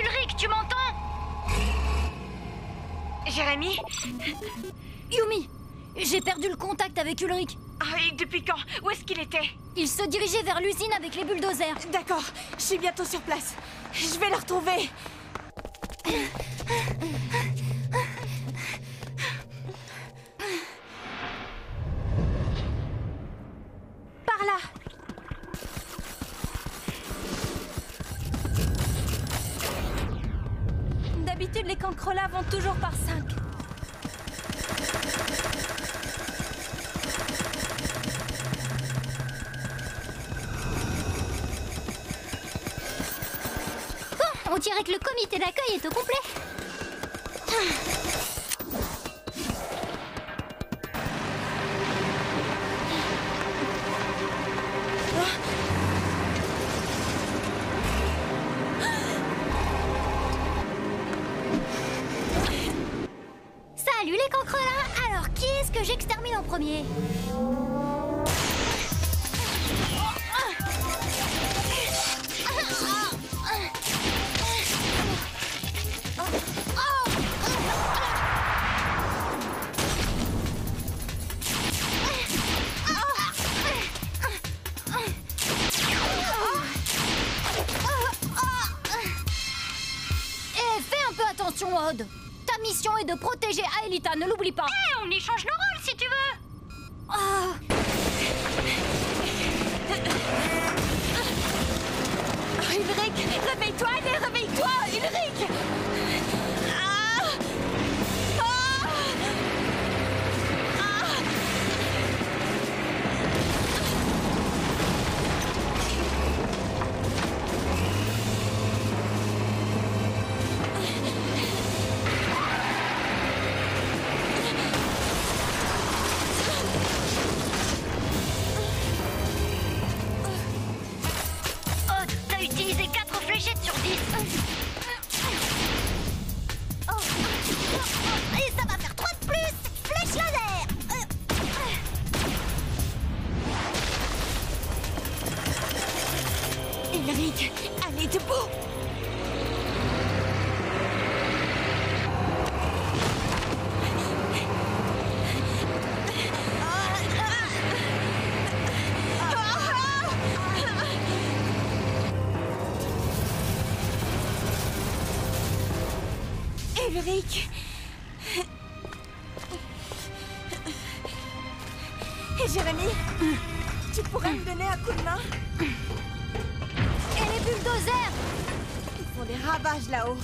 Ulrich, tu m'entends? Jérémy? Yumi, j'ai perdu le contact avec Ulrich. Ah, et depuis quand? Où est-ce qu'il était? Il se dirigeait vers l'usine avec les bulldozers. D'accord, je suis bientôt sur place. Je vais le retrouver. Par là. D'habitude, les cancrelats vont toujours par 5. Bon, on dirait que le comité d'accueil est au complet. Salut les cancrelats. Alors, qui est-ce que j'extermine en premier? Et fais un peu attention, Odd. Ta mission est de protéger Aelita, ne l'oublie pas. On échange nos rôles si tu veux. Ulrich, réveille-toi, allez, réveille-toi, Ulrich. Odd, t'as utilisé 4 fléchettes sur 10. Et ça va faire 3 de plus. Flèche laser. Ulrich, allez debout. Ulrich. Et Jérémy, tu pourrais me donner un coup de main? Et les bulldozers? Ils font des ravages là-haut.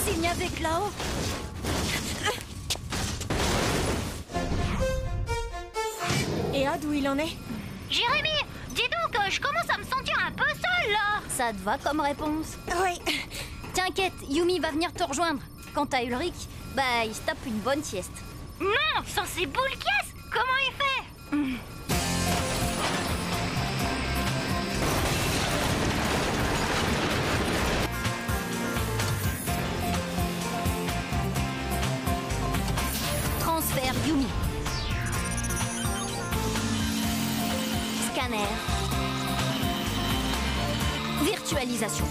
S'il n'y avait que là-haut. Et Odd, où il en est? Jérémy, dis donc, je commence à me sentir un peu seule là. Ça te va comme réponse? Oui. T'inquiète, Yumi va venir te rejoindre. Quant à Ulrich, bah il se tape une bonne sieste. Non, sans ces boules caisses, comment il fait? Virtualisation.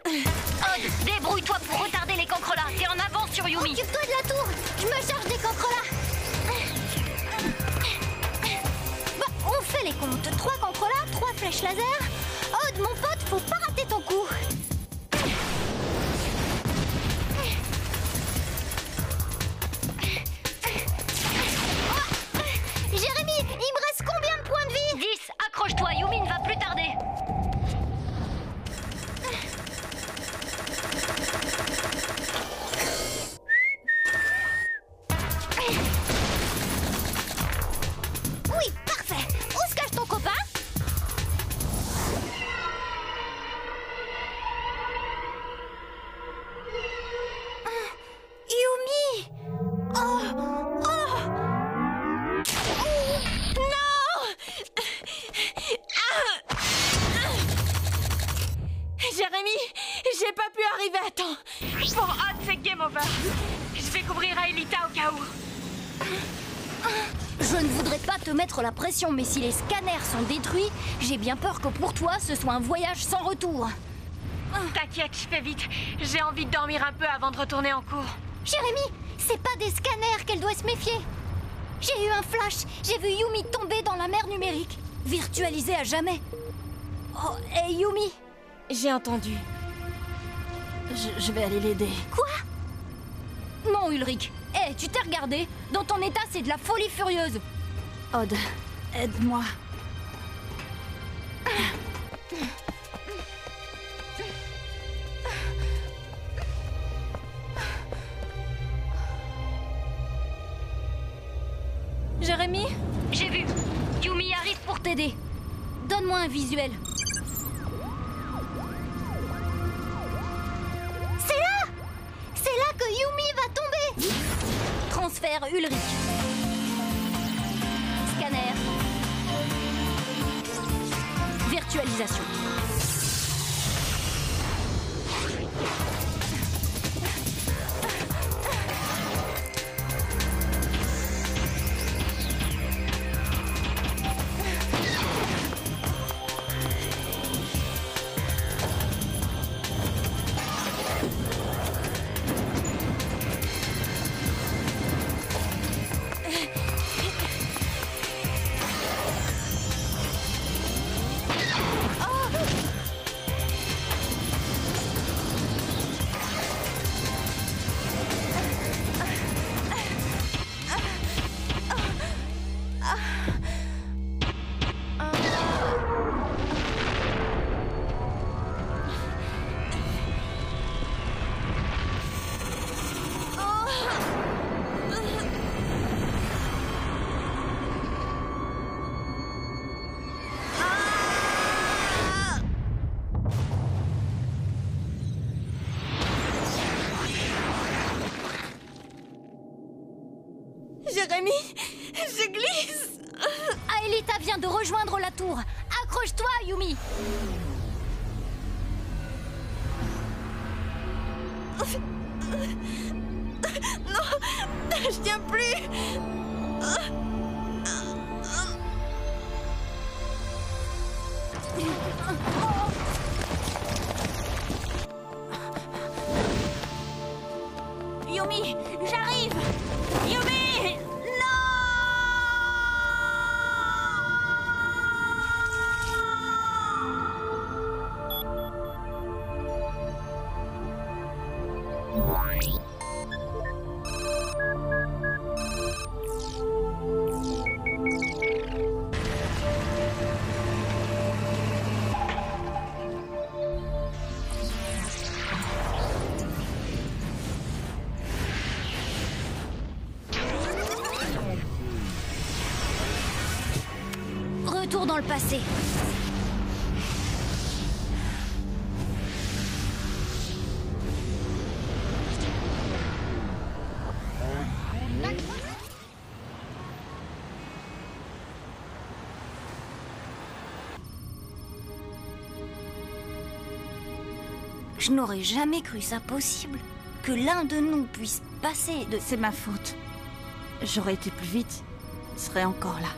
Odd, débrouille-toi pour retarder les cancrelats. T'es en avance sur Yumi. Occupe-toi de la tour. Je me charge des cancrelats. Bon, on fait les comptes. 3 cancrelats, 3 flèches laser. Odd, mon pote, faut pas rater ton coup. Jérémy, il me reste combien de points de vie? 10, accroche-toi, Yumi ne va plus tarder. Oui, parfait. Où se cache ton copain? Yumi! Oh! Oh! Jérémy, j'ai pas pu arriver à temps. Pour Odd, c'est game over. Je vais couvrir Aelita au cas où. Je ne voudrais pas te mettre la pression, mais si les scanners sont détruits, j'ai bien peur que pour toi, ce soit un voyage sans retour. T'inquiète, je fais vite. J'ai envie de dormir un peu avant de retourner en cours. Jérémy, c'est pas des scanners qu'elle doit se méfier. J'ai eu un flash. J'ai vu Yumi tomber dans la mer numérique. Virtualisée à jamais. Oh, hey Yumi! J'ai entendu. Je vais aller l'aider. Quoi? Non, Ulrich. Hé, tu t'es regardé? Dans ton état, c'est de la folie furieuse. Odd, aide-moi. Jérémy? J'ai vu. Yumi arrive pour t'aider. Donne-moi un visuel. C'est là! C'est là que Yumi va tomber! Transfert Ulrich. Scanner. Virtualisation. Jérémy, je glisse. Aelita vient de rejoindre la tour. Accroche-toi, Yumi. Non, je tiens plus. Yumi, j'arrive. Yumi, Retour dans le passé. Je n'aurais jamais cru ça possible, que l'un de nous puisse passer de... C'est ma faute. J'aurais été plus vite, je serais encore là.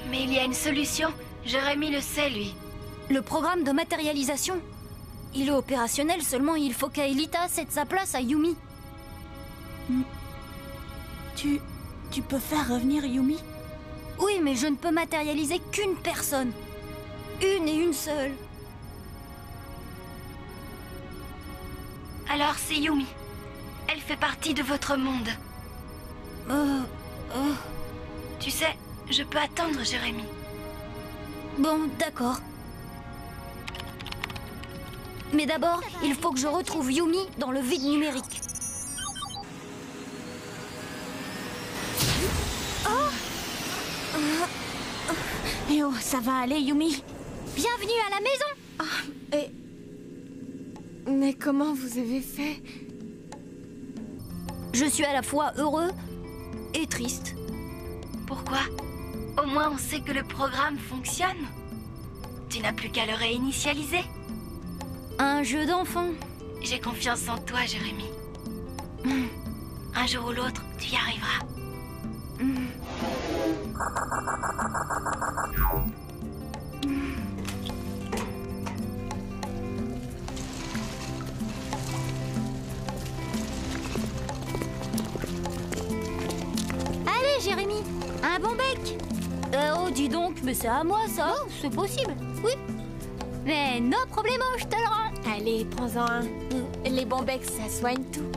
Mais il y a une solution. Jérémy le sait, lui. Le programme de matérialisation. Il est opérationnel, seulement il faut qu'Aelita cède sa place à Yumi. Tu peux faire revenir Yumi? Oui, mais je ne peux matérialiser qu'une personne. Une et une seule. Alors c'est Yumi. Elle fait partie de votre monde. Tu sais, je peux attendre Jérémy. Bon, d'accord. Mais d'abord, il faut que je retrouve Yumi dans le vide numérique. Eh oh, ça va aller, Yumi. Bienvenue à la maison. Mais comment vous avez fait? Je suis à la fois heureux et triste. Pourquoi? Au moins on sait que le programme fonctionne. Tu n'as plus qu'à le réinitialiser. Un jeu d'enfant. J'ai confiance en toi, Jérémy. Un jour ou l'autre, tu y arriveras. Allez, Jérémy, un bon bec. Oh, dis donc, mais c'est à moi, ça. Oh, c'est possible, oui. Mais no problemo, je te le rends. Allez, prends-en un. Les bons becs, ça soigne tout.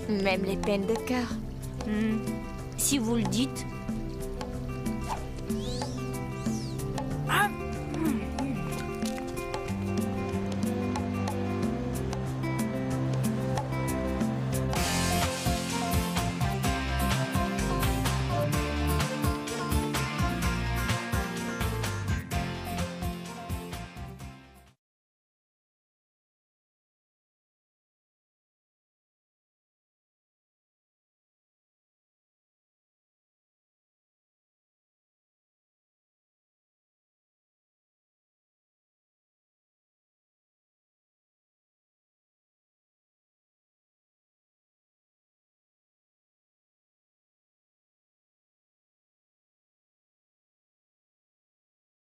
Même les peines de cœur. Si vous le dites.